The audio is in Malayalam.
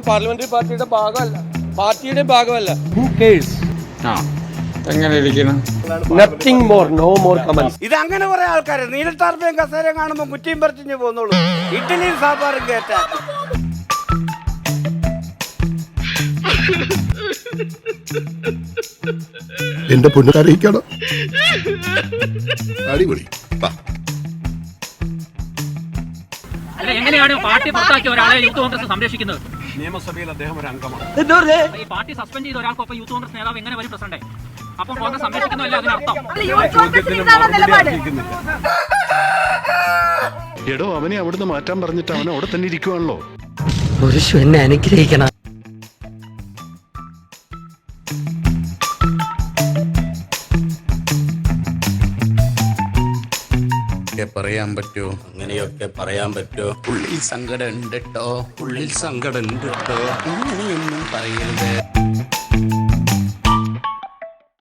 പാർലമെന്ററി പാർട്ടിയുടെ ഭാഗമല്ല, പാർട്ടിയുടെ ഭാഗമല്ല. എങ്ങനെ ഇരിക്കണം? Nothing more, no more comments. ഇത് അങ്ങനെ കുറെ ആൾക്കാർ നീലത്താർപ്പയും കസേരയും കാണുമ്പോൾ കുറ്റിയും പറിച്ചു പോന്നോളൂ. ഇഡ്ഡലിയും സാമ്പാറും കേട്ടാ എന്റെ പൊന്നുകാരിക്കണം. അടിപൊളി. എങ്ങനെയാണ് പാർട്ടി പുറത്താക്കിയ ഒരാളെ യൂത്ത് കോൺഗ്രസ് സംരക്ഷിക്കുന്നത്? നിയമസഭയിൽ അദ്ദേഹം ഒരു അംഗമാണ്. ഈ പാർട്ടി സസ്പെൻഡ് ചെയ്ത ഒരാൾക്കൊപ്പം യൂത്ത് കോൺഗ്രസ് നേതാവ് എങ്ങനെ വരും പ്രസിഡന്റ്? അപ്പോൾ കോൺഗ്രസ് സംരക്ഷിക്കുന്നതല്ല അതിനർത്ഥം. എടോ, അവനെ അവിടുന്ന് മാറ്റാൻ പറഞ്ഞിട്ട് അവൻ അവിടെ തന്നെ ഇരിക്കുവാണല്ലോ. പുരുഷ എന്നെ അനുഗ്രഹിക്കണം. പറയാൻ പറ്റുമോ? അങ്ങനെയൊക്കെ പറയാൻ പറ്റുമോ? ഉള്ളിൽ സങ്കടം ഉണ്ട് കേട്ടോ, ഉള്ളിൽ സങ്കടം ഉണ്ട് കേട്ടോ, അങ്ങനെയൊന്നും പറയരുത്.